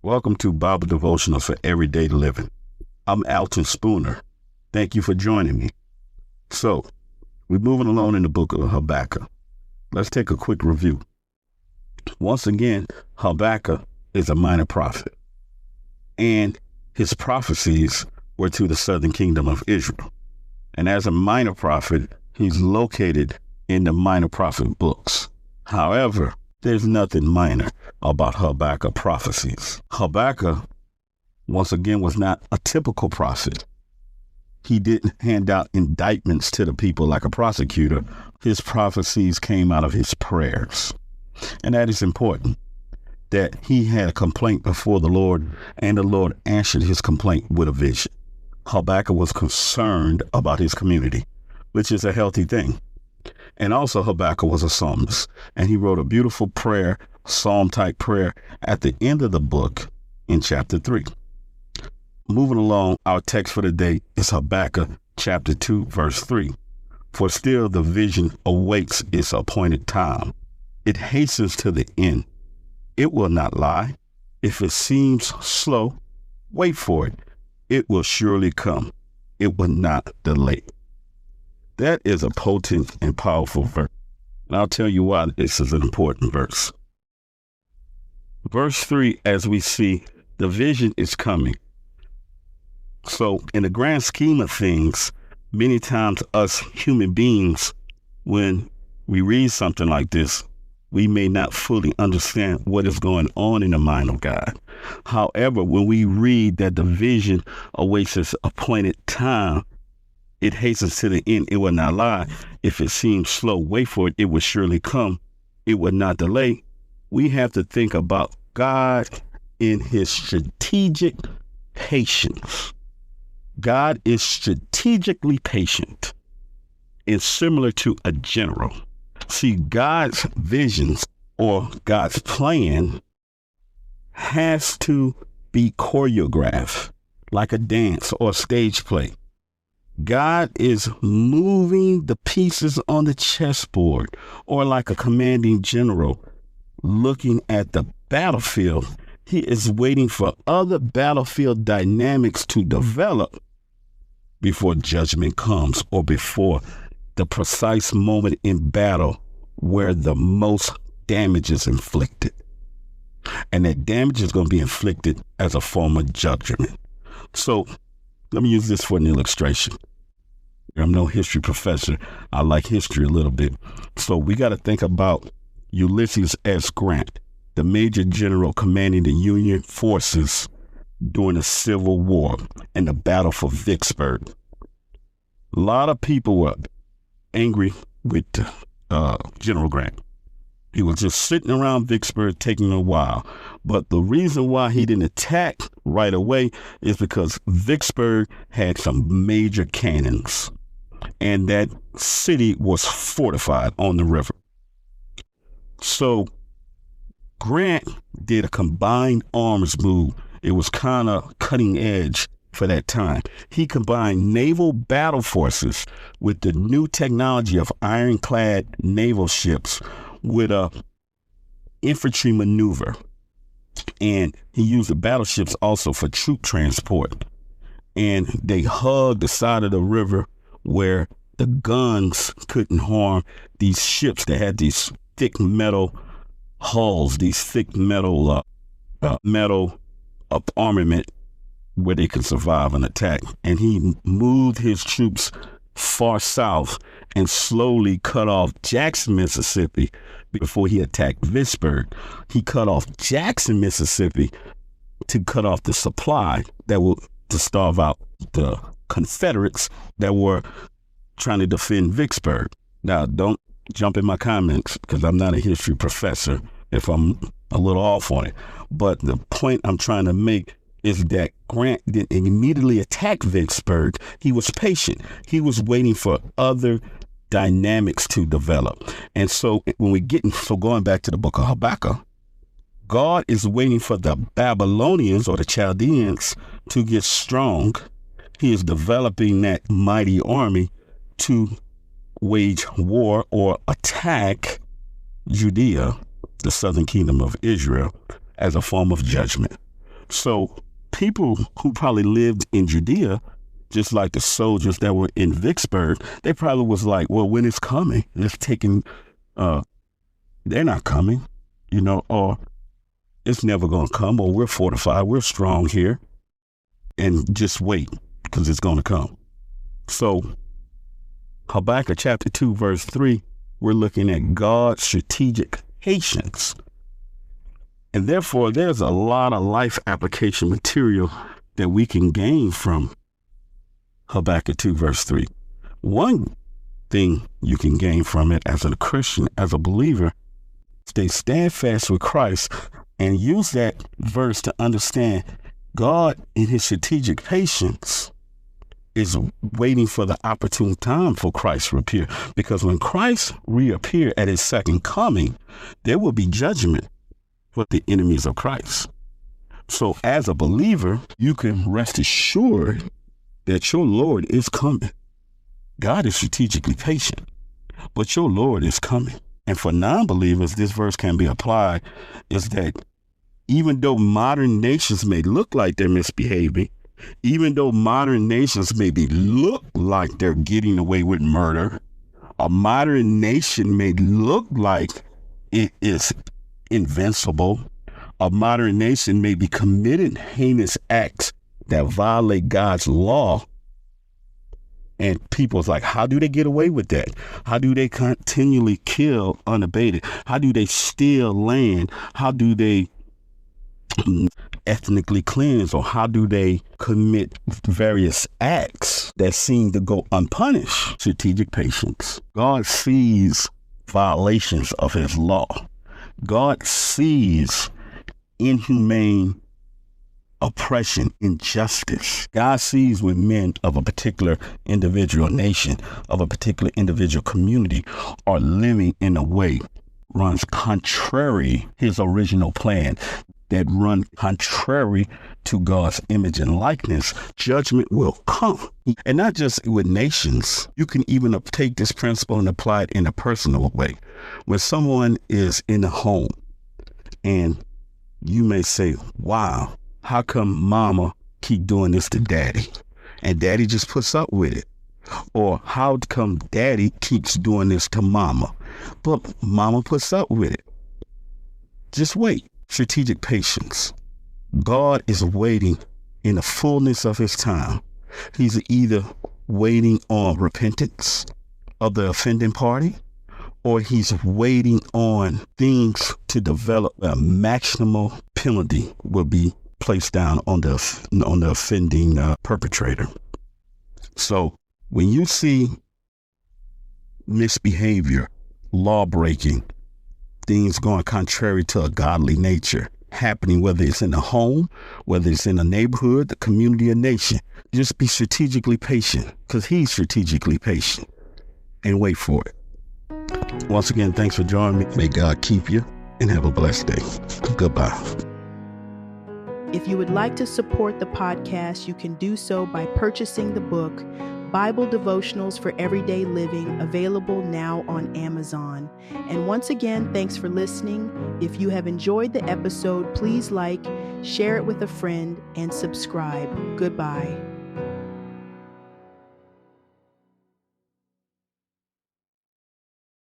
Welcome to Bible Devotionals for Everyday Living. I'm Alton Spooner. Thank you for joining me. So, we're moving along in the book of Habakkuk. Let's take a quick review. Once again, Habakkuk is a minor prophet, and his prophecies were to the southern kingdom of Israel. And as a minor prophet, he's located in the Minor Prophet books. However, there's nothing minor about Habakkuk prophecies. Habakkuk, once again, was not a typical prophet. He didn't hand out indictments to the people like a prosecutor. His prophecies came out of his prayers. And that is important, that he had a complaint before the Lord, and the Lord answered his complaint with a vision. Habakkuk was concerned about his community, which is a healthy thing. And also Habakkuk was a psalmist, and he wrote a beautiful prayer, psalm-type prayer, at the end of the book in chapter 3. Moving along, our text for the day is Habakkuk chapter 2, verse 3. For still the vision awaits its appointed time. It hastens to the end. It will not lie. If it seems slow, wait for it. It will surely come. It will not delay. That is a potent and powerful verse. And I'll tell you why this is an important verse. Verse 3, as we see, the vision is coming. So in the grand scheme of things, many times us human beings, when we read something like this, we may not fully understand what is going on in the mind of God. However, when we read that the vision awaits its appointed time, it hastens to the end, it will not lie. If it seems slow, wait for it. It will surely come. It will not delay. We have to think about God in his strategic patience. God is strategically patient and similar to a general. See, God's visions or God's plan has to be choreographed like a dance or a stage play. God is moving the pieces on the chessboard, or like a commanding general looking at the battlefield. He is waiting for other battlefield dynamics to develop before judgment comes, or before the precise moment in battle where the most damage is inflicted. And that damage is going to be inflicted as a form of judgment. So let me use this for an illustration. I'm no history professor. I like history a little bit. So we got to think about Ulysses S. Grant, the major general commanding the Union forces during the Civil War and the battle for Vicksburg. A lot of people were angry with General Grant. He was just sitting around Vicksburg taking a while. But the reason why he didn't attack right away is because Vicksburg had some major cannons, and that city was fortified on the river. So Grant did a combined arms move. It was kind of cutting edge for that time. He combined naval battle forces with the new technology of ironclad naval ships with a infantry maneuver. And he used the battleships also for troop transport. And they hugged the side of the river where the guns couldn't harm these ships that had these thick metal hulls, these thick metal armament where they could survive an attack. And he moved his troops far south and slowly cut off Jackson, Mississippi before he attacked Vicksburg. He cut off Jackson, Mississippi to cut off the supply to starve out the Confederates that were trying to defend Vicksburg. Now, don't jump in my comments because I'm not a history professor if I'm a little off on it. But the point I'm trying to make is that Grant didn't immediately attack Vicksburg. He was patient. He was waiting for other dynamics to develop. And so going back to the book of Habakkuk, God is waiting for the Babylonians or the Chaldeans to get strong. He is developing that mighty army to wage war or attack Judea, the southern kingdom of Israel, as a form of judgment. So people who probably lived in Judea, just like the soldiers that were in Vicksburg, they probably was like, well, when it's coming, it's taking, they're not coming, or it's never going to come, or we're fortified, we're strong here, and just wait, because it's going to come. So Habakkuk chapter 2, verse 3, we're looking at God's strategic patience. And therefore, there's a lot of life application material that we can gain from Habakkuk 2, verse 3. One thing you can gain from it as a Christian, as a believer, stay steadfast with Christ and use that verse to understand God in his strategic patience is waiting for the opportune time for Christ to appear. Because when Christ reappear at his second coming, there will be judgment for the enemies of Christ. So as a believer, you can rest assured that your Lord is coming. God is strategically patient, but your Lord is coming. And for non-believers, this verse can be applied is that even though modern nations may look like they're misbehaving, even though modern nations maybe look like they're getting away with murder, a modern nation may look like it is invincible. A modern nation may be committing heinous acts that violate God's law. And people's like, how do they get away with that? How do they continually kill unabated? How do they steal land? How do they ethnically cleanse? Or how do they commit various acts that seem to go unpunished? Strategic patience. God sees violations of his law. God sees inhumane oppression, injustice. God sees when men of a particular individual nation, of a particular individual community are living in a way runs contrary his original plan, that run contrary to God's image and likeness. Judgment will come. And not just with nations. You can even take this principle and apply it in a personal way. When someone is in a home and you may say, wow, how come mama keep doing this to daddy? And daddy just puts up with it. Or how come daddy keeps doing this to mama? But mama puts up with it. Just wait. Strategic patience. God is waiting in the fullness of his time. He's either waiting on repentance of the offending party, or he's waiting on things to develop. A maximal penalty will be placed down on the offending perpetrator. So when you see misbehavior, law breaking, things going contrary to a godly nature happening, whether it's in the home, whether it's in a neighborhood, the community, or nation, just be strategically patient, because he's strategically patient, and wait for it. Once again, thanks for joining me. May God keep you and have a blessed day. Goodbye. If you would like to support the podcast, you can do so by purchasing the book, Bible Devotionals for Everyday Living, available now on Amazon. And once again, thanks for listening. If you have enjoyed the episode, please like, share it with a friend, and subscribe. Goodbye.